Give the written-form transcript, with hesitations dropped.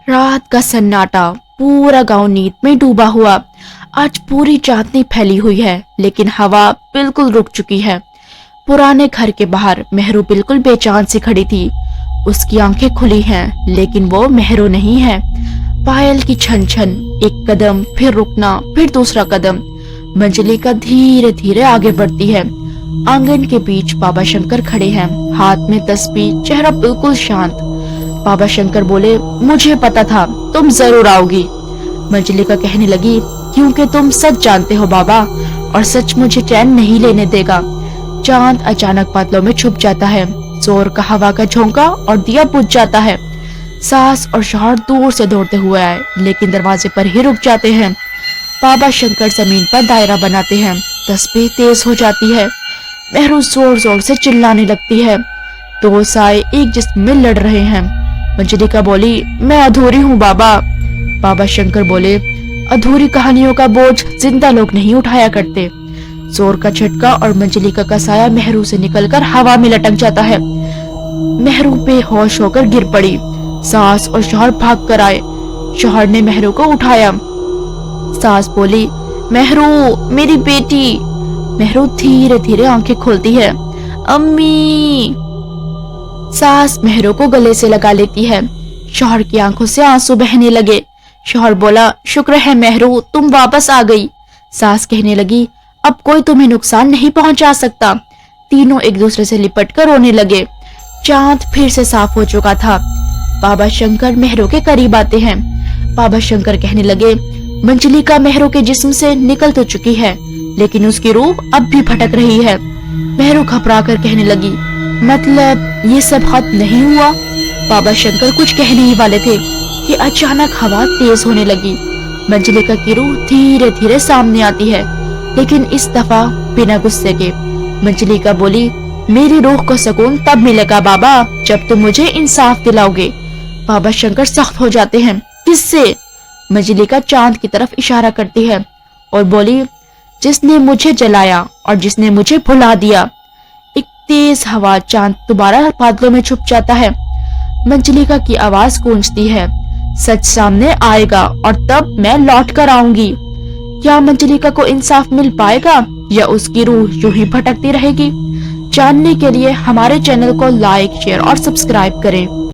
रात का सन्नाटा, पूरा गांव नींद में डूबा हुआ। आज पूरी चांदनी फैली हुई है, लेकिन हवा बिल्कुल रुक चुकी है। पुराने घर के बाहर मेहरू बिल्कुल बेचैन सी खड़ी थी। उसकी आंखें खुली हैं, लेकिन वो मेहरू नहीं है। पायल की छन छन, एक कदम, फिर रुकना, फिर दूसरा कदम। मंजलिका धीरे धीरे आगे बढ़ती है। आंगन के बीच बाबा शंकर खड़े हैं, हाथ में तस्बीह, चेहरा बिल्कुल शांत। बाबा शंकर बोले, मुझे पता था तुम जरूर आओगी। मंजलिका कहने लगी, क्योंकि तुम सच जानते हो बाबा, और सच मुझे चैन नहीं लेने देगा। चांद अचानक बादलों में छुप जाता है। जोर का हवा का झोंका और दिया बुझ जाता है। सास और शौहर दूर से दौड़ते हुए आए, लेकिन दरवाजे पर ही रुक जाते हैं। बाबा शंकर जमीन पर दायरा बनाते हैं। तस्बीह तेज हो जाती है। मेहरू जोर जोर से चिल्लाने लगती है। दो साए एक जिस्म में लड़ रहे हैं। मंजलिका बोली, मैं अधूरी हूँ बाबा। बाबा शंकर बोले, अधूरी कहानियों का बोझ जिंदा लोग नहीं उठाया करते। जोर का झटका और मंजलिका का साया मेहरू से निकलकर हवा में लटक जाता है। मेहरू बेहोश होकर गिर पड़ी। सास और शौहर भाग कर आए। शौहर ने मेहरू को उठाया। सास बोली, मेहरू, मेरी बेटी। मेहरू धीरे धीरे आंखें खोलती है। अम्मी। सास मेहरू को गले से लगा लेती है। शौहर की आंखों से आंसू बहने लगे। शौहर बोला, शुक्र है मेहरू, तुम वापस आ गई। सास कहने लगी, अब कोई तुम्हें नुकसान नहीं पहुंचा सकता। तीनों एक दूसरे से लिपटकर रोने लगे। चांद फिर से साफ हो चुका था। बाबा शंकर मेहरू के करीब आते हैं। बाबा शंकर कहने लगे, मंजलिका मेहरू के जिस्म से निकल तो चुकी है, लेकिन उसकी रूह अब भी भटक रही है। मेहरू घबरा कर कहने लगी, मतलब ये सब खत्म नहीं हुआ? बाबा शंकर कुछ कहने ही वाले थे कि अचानक हवा तेज होने लगी। मंजलिका की रूह धीरे धीरे सामने आती है, लेकिन इस दफा बिना गुस्से के। मंजलिका बोली, मेरी रूह को सुकून तब मिलेगा बाबा, जब तुम मुझे इंसाफ दिलाओगे। बाबा शंकर सख्त हो जाते हैं। किससे? मंजलिका चांद की तरफ इशारा करती है और बोली, जिसने मुझे जलाया और जिसने मुझे भुला दिया। एक तेज हवा, चांद दोबारा बादलों में छुप जाता है। मंजलिका की आवाज गूंजती है, सच सामने आएगा और तब मैं लौट कर आऊंगी। क्या मंजलिका को इंसाफ मिल पाएगा या उसकी रूह यूं ही भटकती रहेगी? जानने के लिए हमारे चैनल को लाइक, शेयर और सब्सक्राइब करें।